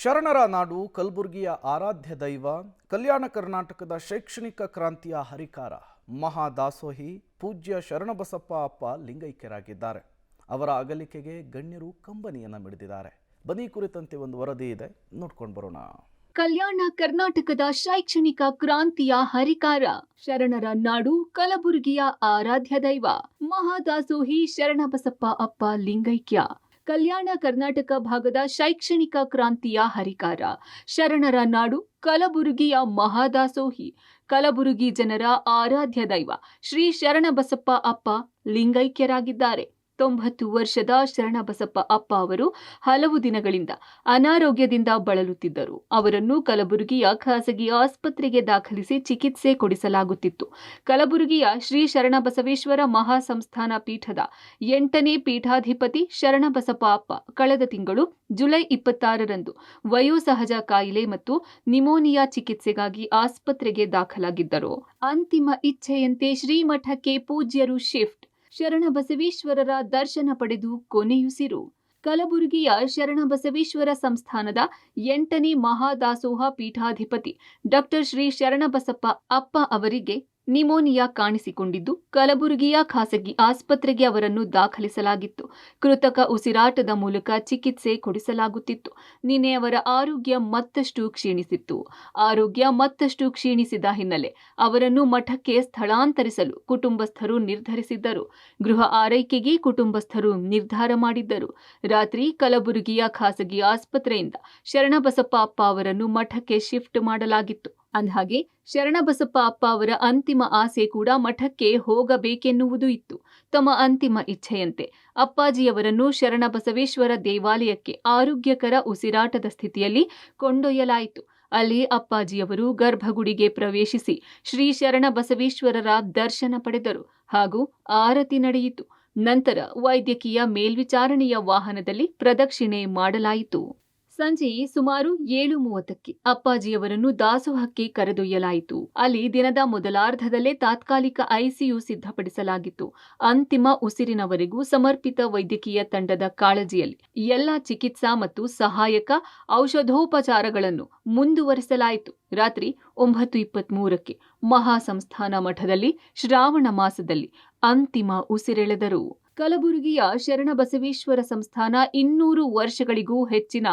ಶರಣರ ನಾಡು ಕಲಬುರಗಿಯ ಆರಾಧ್ಯ ದೈವ, ಕಲ್ಯಾಣ ಕರ್ನಾಟಕದ ಶೈಕ್ಷಣಿಕ ಕ್ರಾಂತಿಯ ಹರಿಕಾರ, ಮಹಾದಾಸೋಹಿ ಪೂಜ್ಯ ಶರಣಬಸಪ್ಪ ಅಪ್ಪ ಲಿಂಗೈಕ್ಯರಾಗಿದ್ದಾರೆ. ಅವರ ಅಗಲಿಕೆಗೆ ಗಣ್ಯರು ಕಂಬನಿಯನ್ನು ಮಿಡಿದಿದ್ದಾರೆ. ಬನ್ನಿ ಕುರಿತಂತೆ ಒಂದು ವರದಿ ಇದೆ, ನೋಡ್ಕೊಂಡು ಬರೋಣ. ಕಲ್ಯಾಣ ಕರ್ನಾಟಕದ ಶೈಕ್ಷಣಿಕ ಕ್ರಾಂತಿಯ ಹರಿಕಾರ, ಶರಣರ ನಾಡು ಕಲಬುರಗಿಯ ಆರಾಧ್ಯ ದೈವ, ಮಹಾದಾಸೋಹಿ ಶರಣಬಸಪ್ಪ ಅಪ್ಪ ಲಿಂಗೈಕ್ಯ. ಕಲ್ಯಾಣ ಕರ್ನಾಟಕ ಭಾಗದ ಶೈಕ್ಷಣಿಕ ಕ್ರಾಂತಿಯ ಹರಿಕಾರ, ಶರಣರ ನಾಡು ಕಲಬುರಗಿಯ ಮಹಾದಾಸೋಹಿ, ಕಲಬುರಗಿ ಜನರ ಆರಾಧ್ಯ ದೈವ ಶ್ರೀ ಶರಣಬಸಪ್ಪ ಅಪ್ಪ ಲಿಂಗೈಕ್ಯರಾಗಿದ್ದಾರೆ. 90 ವರ್ಷದ ಶರಣಬಸಪ್ಪ ಅಪ್ಪ ಅವರು ಹಲವು ದಿನಗಳಿಂದ ಅನಾರೋಗ್ಯದಿಂದ ಬಳಲುತ್ತಿದ್ದರು. ಅವರನ್ನು ಕಲಬುರಗಿಯ ಖಾಸಗಿ ಆಸ್ಪತ್ರೆಗೆ ದಾಖಲಿಸಿ ಚಿಕಿತ್ಸೆ ಕೊಡಿಸಲಾಗುತ್ತಿತ್ತು. ಕಲಬುರಗಿಯ ಶ್ರೀ ಶರಣಬಸವೇಶ್ವರ ಮಹಾಸಂಸ್ಥಾನ ಪೀಠದ 8ನೇ ಪೀಠಾಧಿಪತಿ ಶರಣಬಸಪ್ಪ ಅಪ್ಪ ಕಳೆದ ತಿಂಗಳು ಜುಲೈ 26ರಂದು ವಯೋಸಹಜ ಕಾಯಿಲೆ ಮತ್ತು ನಿಮೋನಿಯಾ ಚಿಕಿತ್ಸೆಗಾಗಿ ಆಸ್ಪತ್ರೆಗೆ ದಾಖಲಾಗಿದ್ದರು. ಅಂತಿಮ ಇಚ್ಛೆಯಂತೆ ಶ್ರೀಮಠಕ್ಕೆ ಪೂಜ್ಯರು ಶಿಫ್ಟ್. ಶರಣಬಸವೇಶ್ವರರ ದರ್ಶನ ಪಡೆದು ಕೊನೆಯುಸಿರು. ಕಲಬುರಗಿಯ ಶರಣಬಸವೇಶ್ವರ ಸಂಸ್ಥಾನದ 8ನೇ ಮಹಾದಾಸೋಹ ಪೀಠಾಧಿಪತಿ ಡಾಕ್ಟರ್ ಶ್ರೀ ಶರಣಬಸಪ್ಪ ಅಪ್ಪ ಅವರಿಗೆ ನಿಮೋನಿಯಾ ಕಾಣಿಸಿಕೊಂಡಿದ್ದು, ಕಲಬುರಗಿಯ ಖಾಸಗಿ ಆಸ್ಪತ್ರೆಗೆ ಅವರನ್ನು ದಾಖಲಿಸಲಾಗಿತ್ತು. ಕೃತಕ ಉಸಿರಾಟದ ಮೂಲಕ ಚಿಕಿತ್ಸೆ ಕೊಡಿಸಲಾಗುತ್ತಿತ್ತು. ನಿನ್ನೆ ಅವರ ಆರೋಗ್ಯ ಮತ್ತಷ್ಟು ಕ್ಷೀಣಿಸಿತ್ತು. ಆರೋಗ್ಯ ಮತ್ತಷ್ಟು ಕ್ಷೀಣಿಸಿದ ಹಿನ್ನೆಲೆ ಅವರನ್ನು ಮಠಕ್ಕೆ ಸ್ಥಳಾಂತರಿಸಲು ಕುಟುಂಬಸ್ಥರು ನಿರ್ಧರಿಸಿದ್ದರು. ಗೃಹ ಆರೈಕೆಗೆ ಕುಟುಂಬಸ್ಥರು ನಿರ್ಧಾರ ಮಾಡಿದ್ದರು. ರಾತ್ರಿ ಕಲಬುರಗಿಯ ಖಾಸಗಿ ಆಸ್ಪತ್ರೆಯಿಂದ ಶರಣಬಸಪ್ಪ ಅಪ್ಪ ಅವರನ್ನು ಮಠಕ್ಕೆ ಶಿಫ್ಟ್ ಮಾಡಲಾಗಿತ್ತು. ಅಂದಹಾಗೆ ಶರಣಬಸಪ್ಪ ಅಪ್ಪ ಅವರ ಅಂತಿಮ ಆಸೆ ಕೂಡ ಮಠಕ್ಕೆ ಹೋಗಬೇಕೆನ್ನುವುದು ಇತ್ತು. ತಮ್ಮ ಅಂತಿಮ ಇಚ್ಛೆಯಂತೆ ಅಪ್ಪಾಜಿಯವರನ್ನು ಶರಣಬಸವೇಶ್ವರ ದೇವಾಲಯಕ್ಕೆ ಆರೋಗ್ಯಕರ ಉಸಿರಾಟದ ಸ್ಥಿತಿಯಲ್ಲಿ ಕೊಂಡೊಯ್ಯಲಾಯಿತು. ಅಲ್ಲಿ ಅಪ್ಪಾಜಿಯವರು ಗರ್ಭಗುಡಿಗೆ ಪ್ರವೇಶಿಸಿ ಶ್ರೀ ಶರಣಬಸವೇಶ್ವರರ ದರ್ಶನ ಪಡೆದರು ಹಾಗೂ ಆರತಿ ನಡೆಯಿತು. ನಂತರ ವೈದ್ಯಕೀಯ ಮೇಲ್ವಿಚಾರಣೆಯ ವಾಹನದಲ್ಲಿ ಪ್ರದಕ್ಷಿಣೆ ಮಾಡಲಾಯಿತು. ಸಂಜೆ ಸುಮಾರು 7:30ಕ್ಕೆ ಅಪ್ಪಾಜಿಯವರನ್ನು ದಾಸೋಹಕ್ಕೆ ಕರೆದೊಯ್ಯಲಾಯಿತು. ಅಲ್ಲಿ ದಿನದ ಮೊದಲಾರ್ಧದಲ್ಲೇ ತಾತ್ಕಾಲಿಕ ಐಸಿಯು ಸಿದ್ಧಪಡಿಸಲಾಗಿತ್ತು. ಅಂತಿಮ ಉಸಿರಿನವರೆಗೂ ಸಮರ್ಪಿತ ವೈದ್ಯಕೀಯ ತಂಡದ ಕಾಳಜಿಯಲ್ಲಿ ಎಲ್ಲ ಚಿಕಿತ್ಸಾ ಮತ್ತು ಸಹಾಯಕ ಔಷಧೋಪಚಾರಗಳನ್ನು ಮುಂದುವರಿಸಲಾಯಿತು. ರಾತ್ರಿ 9:23ಕ್ಕೆ ಮಹಾಸಂಸ್ಥಾನ ಮಠದಲ್ಲಿ ಶ್ರಾವಣ ಮಾಸದಲ್ಲಿ ಅಂತಿಮ ಉಸಿರೆಳೆದರು. ಕಲಬುರಗಿಯ ಶರಣಬಸವೇಶ್ವರ ಸಂಸ್ಥಾನ 200 ವರ್ಷಗಳಿಗೂ ಹೆಚ್ಚಿನ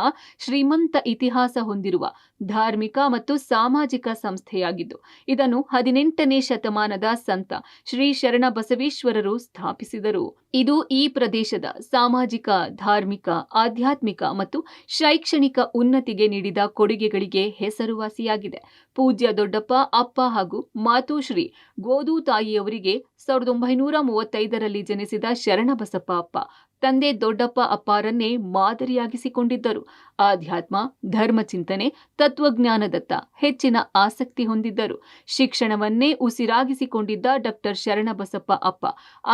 ಶ್ರೀಮಂತ ಇತಿಹಾಸ ಹೊಂದಿರುವ ಧಾರ್ಮಿಕ ಮತ್ತು ಸಾಮಾಜಿಕ ಸಂಸ್ಥೆಯಾಗಿದ್ದು, ಇದನ್ನು 18ನೇ ಶತಮಾನದ ಸಂತ ಶ್ರೀ ಶರಣಬಸವೇಶ್ವರರು ಸ್ಥಾಪಿಸಿದರು. ಇದು ಈ ಪ್ರದೇಶದ ಸಾಮಾಜಿಕ, ಧಾರ್ಮಿಕ, ಆಧ್ಯಾತ್ಮಿಕ ಮತ್ತು ಶೈಕ್ಷಣಿಕ ಉನ್ನತಿಗೆ ನೀಡಿದ ಕೊಡುಗೆಗಳಿಗೆ ಹೆಸರುವಾಸಿಯಾಗಿದೆ. ಪೂಜ್ಯ ದೊಡ್ಡಪ್ಪ ಅಪ್ಪ ಹಾಗೂ ಮಾತೋಶ್ರೀ ಗೋದು ತಾಯಿಯವರಿಗೆ 1935ರಲ್ಲಿ ಜನಿಸಿದ ಶರಣಬಸಪ್ಪ ಅಪ್ಪ ತಂದೆ ದೊಡ್ಡಪ್ಪ ಅಪ್ಪಾರನ್ನೇ ಮಾದರಿಯಾಗಿಸಿಕೊಂಡಿದ್ದರು. ಆಧ್ಯಾತ್ಮ, ಧರ್ಮಚಿಂತನೆ, ತತ್ವಜ್ಞಾನದತ್ತ ಹೆಚ್ಚಿನ ಆಸಕ್ತಿ ಹೊಂದಿದ್ದರು. ಶಿಕ್ಷಣವನ್ನೇ ಉಸಿರಾಗಿಸಿಕೊಂಡಿದ್ದ ಡಾಕ್ಟರ್ ಶರಣಬಸಪ್ಪ ಅಪ್ಪ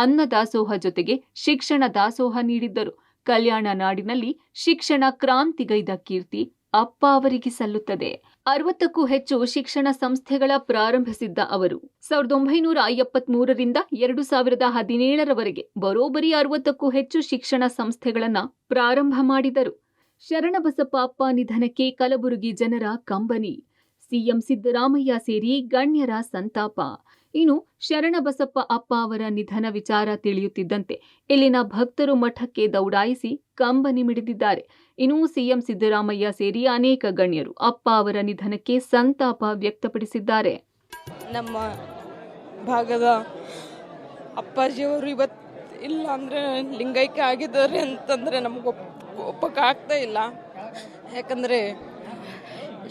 ಅನ್ನದಾಸೋಹ ಜೊತೆಗೆ ಶಿಕ್ಷಣ ದಾಸೋಹ ನೀಡಿದ್ದರು. ಕಲ್ಯಾಣ ನಾಡಿನಲ್ಲಿ ಶಿಕ್ಷಣ ಕ್ರಾಂತಿಗೈದ ಕೀರ್ತಿ ಅಪ್ಪ ಅವರಿಗೆ ಸಲ್ಲುತ್ತದೆ. 60ಕ್ಕೂ ಹೆಚ್ಚು ಶಿಕ್ಷಣ ಸಂಸ್ಥೆಗಳ ಪ್ರಾರಂಭಿಸಿದ್ದ ಅವರು 1973ರಿಂದ 2017ರವರೆಗೆ ಬರೋಬ್ಬರಿ 60ಕ್ಕೂ ಹೆಚ್ಚು ಶಿಕ್ಷಣ ಸಂಸ್ಥೆಗಳನ್ನು ಪ್ರಾರಂಭ ಮಾಡಿದರು. ಶರಣಬಸಪ್ಪ ಅಪ್ಪ ನಿಧನಕ್ಕೆ ಕಲಬುರಗಿ ಜನರ ಕಂಬನಿ, ಸಿಎಂ ಸಿದ್ದರಾಮಯ್ಯ ಸೇರಿ ಗಣ್ಯರ ಸಂತಾಪ. ಇನ್ನು ಶರಣಬಸಪ್ಪ ಅಪ್ಪ ಅವರ ನಿಧನ ವಿಚಾರ ತಿಳಿಯುತ್ತಿದ್ದಂತೆ ಇಲ್ಲಿನ ಭಕ್ತರು ಮಠಕ್ಕೆ ದೌಡಾಯಿಸಿ ಕಂಬನಿ ಮಿಡಿದಿದ್ದಾರೆ. ಇನ್ನು ಸಿಎಂ ಸಿದ್ದರಾಮಯ್ಯ ಸೇರಿ ಅನೇಕ ಗಣ್ಯರು ಅಪ್ಪ ಅವರ ನಿಧನಕ್ಕೆ ಸಂತಾಪ ವ್ಯಕ್ತಪಡಿಸಿದ್ದಾರೆ. ನಮ್ಮ ಭಾಗದ ಅಪ್ಪಾಜಿಯವರು ಇವತ್ತು ಇಲ್ಲ ಅಂದರೆ ಲಿಂಗೈಕ್ಯ ಆಗಿದ್ದಾರೆ ಅಂತಂದರೆ ನಮ್ಗೆ ಒಪ್ಪಕ್ಕಾಗ್ತಾ ಇಲ್ಲ. ಯಾಕಂದರೆ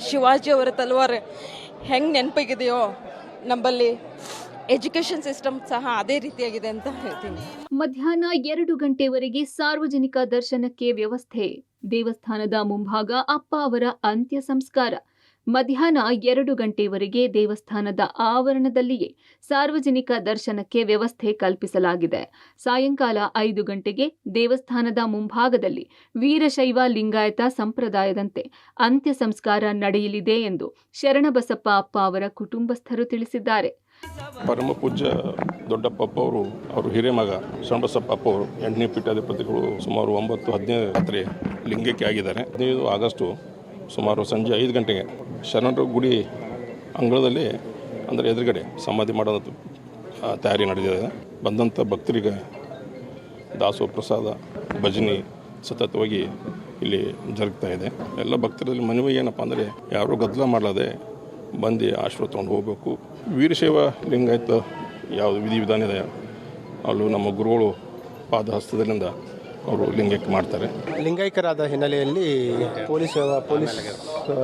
ಶಿವಾಜಿಯವರ ತಲವಾರು ಹೆಂಗೆ ನೆನಪಿಗಿದೆಯೋ ನಮ್ಮಲ್ಲಿ ಎಜುಕೇಷನ್ ಸಿಸ್ಟಮ್ ಸಹ ಅದೇ ರೀತಿಯಾಗಿದೆ ಅಂತ ಹೇಳ್ತೀನಿ. ಮಧ್ಯಾಹ್ನ 2 ಗಂಟೆವರೆಗೆ ಸಾರ್ವಜನಿಕ ದರ್ಶನಕ್ಕೆ ವ್ಯವಸ್ಥೆ. ದೇವಸ್ಥಾನದ ಮುಂಭಾಗ ಅಪ್ಪ ಅವರ ಅಂತ್ಯ ಸಂಸ್ಕಾರ. ಮಧ್ಯಾಹ್ನ 2 ಗಂಟೆವರೆಗೆ ದೇವಸ್ಥಾನದ ಆವರಣದಲ್ಲಿಯೇ ಸಾರ್ವಜನಿಕ ದರ್ಶನಕ್ಕೆ ವ್ಯವಸ್ಥೆ ಕಲ್ಪಿಸಲಾಗಿದೆ. ಸಾಯಂಕಾಲ 5 ಗಂಟೆಗೆ ದೇವಸ್ಥಾನದ ಮುಂಭಾಗದಲ್ಲಿ ವೀರಶೈವ ಲಿಂಗಾಯತ ಸಂಪ್ರದಾಯದಂತೆ ಅಂತ್ಯ ಸಂಸ್ಕಾರ ನಡೆಯಲಿದೆ ಎಂದು ಶರಣಬಸಪ್ಪ ಅಪ್ಪ ಅವರ ಕುಟುಂಬಸ್ಥರು ತಿಳಿಸಿದ್ದಾರೆ. ಪರಮ ಪೂಜ್ಯ ದೊಡ್ಡಪ್ಪ ಅವರು ಹಿರೇಮಗ ಶರಣಬಸಪ್ಪ ಅಪ್ಪ ಅವರು 8ನೇ ಪೀಠಾಧಿಪತಿಗಳು ಸುಮಾರು 9-15 ರಾತ್ರಿ ಲಿಂಗೈಕ್ಯ ಆಗಿದ್ದಾರೆ. 15 ಆಗಸ್ಟು ಸುಮಾರು ಸಂಜೆ 5 ಗಂಟೆಗೆ ಶರಣರ ಗುಡಿ ಅಂಗಳದಲ್ಲಿ ಅಂದರೆ ಎದುರುಗಡೆ ಸಮಾಧಿ ಮಾಡೋದು ತಯಾರಿ ನಡೆದಿದೆ. ಬಂದಂಥ ಭಕ್ತರಿಗೆ ದಾಸೋಹ ಪ್ರಸಾದ ಭಜನೆ ಸತತವಾಗಿ ಇಲ್ಲಿ ಜರುಗ್ತಾ ಇದೆ. ಎಲ್ಲ ಭಕ್ತರಲ್ಲಿ ಮನವಿ ಏನಪ್ಪ ಅಂದರೆ ಯಾರೂ ಗದ್ದಲ ಮಾಡಲಾದೆ ಬಂದು ಆಶೀರ್ವಾದ ತೊಗೊಂಡು ಹೋಗಬೇಕು. ವೀರಶೈವ ಲಿಂಗಾಯತ ಯಾವುದು ವಿಧಿವಿಧಾನ ಇದೆ ಅಲ್ಲೂ ನಮ್ಮ ಗುರುಗಳು ಪಾದಹಸ್ತದಿಂದ ಅವರು ಲಿಂಗೈಕ್ಯ ಮಾಡ್ತಾರೆ. ಲಿಂಗೈಕ್ಯರಾದ ಹಿನ್ನೆಲೆಯಲ್ಲಿ ಪೊಲೀಸ್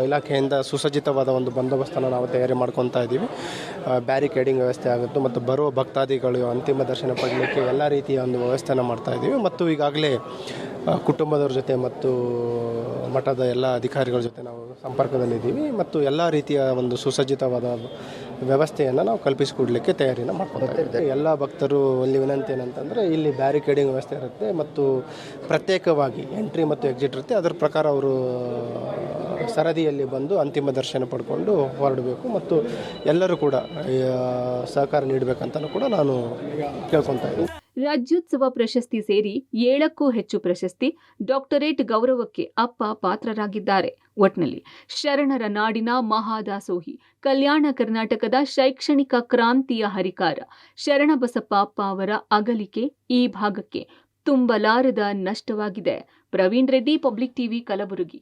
ಇಲಾಖೆಯಿಂದ ಸುಸಜ್ಜಿತವಾದ ಒಂದು ಬಂದೋಬಸ್ತನ್ನು ನಾವು ತಯಾರಿ ಮಾಡ್ಕೊತಾ ಇದ್ದೀವಿ. ಬ್ಯಾರಿಕೇಡಿಂಗ್ ವ್ಯವಸ್ಥೆ ಆಗುತ್ತೆ ಮತ್ತು ಬರುವ ಭಕ್ತಾದಿಗಳು ಅಂತಿಮ ದರ್ಶನ ಪಡಲಿಕ್ಕೆ ಎಲ್ಲ ರೀತಿಯ ಒಂದು ವ್ಯವಸ್ಥೆಯನ್ನು ಮಾಡ್ತಾ ಇದ್ದೀವಿ. ಮತ್ತು ಈಗಾಗಲೇ ಕುಟುಂಬದವ್ರ ಜೊತೆ ಮತ್ತು ಮಠದ ಎಲ್ಲ ಅಧಿಕಾರಿಗಳ ಜೊತೆ ನಾವು ಸಂಪರ್ಕದಲ್ಲಿದ್ದೀವಿ ಮತ್ತು ಎಲ್ಲ ರೀತಿಯ ಒಂದು ಸುಸಜ್ಜಿತವಾದ ವ್ಯವಸ್ಥೆಯನ್ನು ನಾವು ಕಲ್ಪಿಸಿಕೊಡಲಿಕ್ಕೆ ತಯಾರಿನ ಮಾಡ್ಕೊತಾ ಇದ್ದೀವಿ. ಎಲ್ಲ ಭಕ್ತರು ಅಲ್ಲಿ ವಿನಂತಿ ಏನಂತಂದರೆ ಇಲ್ಲಿ ಬ್ಯಾರಿಕೇಡಿಂಗ್ ವ್ಯವಸ್ಥೆ ಇರುತ್ತೆ ಮತ್ತು ಪ್ರತ್ಯೇಕವಾಗಿ ಎಂಟ್ರಿ ಮತ್ತು ಎಕ್ಸಿಟ್ ಇರುತ್ತೆ. ಅದರ ಪ್ರಕಾರ ಅವರು ಸರದಿಯಲ್ಲಿ ಬಂದು ಅಂತಿಮ ದರ್ಶನ ಪಡ್ಕೊಂಡು ಹೊರಡಬೇಕು ಮತ್ತು ಎಲ್ಲರೂ ಕೂಡ ಸಹಕಾರ ನೀಡಬೇಕಂತಲೂ ಕೂಡ ನಾನು ಕೇಳ್ಕೊತಾ ಇದ್ದೀನಿ. ರಾಜ್ಯೋತ್ಸವ ಪ್ರಶಸ್ತಿ ಸೇರಿ 7ಕ್ಕೂ ಹೆಚ್ಚು ಪ್ರಶಸ್ತಿ, ಡಾಕ್ಟರೇಟ್ ಗೌರವಕ್ಕೆ ಅಪ್ಪ ಪಾತ್ರರಾಗಿದ್ದಾರೆ. ಒಟ್ನಲ್ಲಿ ಶರಣರ ನಾಡಿನ ಮಹಾದಾಸೋಹಿ, ಕಲ್ಯಾಣ ಕರ್ನಾಟಕದ ಶೈಕ್ಷಣಿಕ ಕ್ರಾಂತಿಯ ಹರಿಕಾರ ಶರಣಬಸಪ್ಪ ಅಪ್ಪ ಅವರ ಅಗಲಿಕೆ ಈ ಭಾಗಕ್ಕೆ ತುಂಬಲಾರದ ನಷ್ಟವಾಗಿದೆ. Praveen Reddy, public TV, Kalaburagi.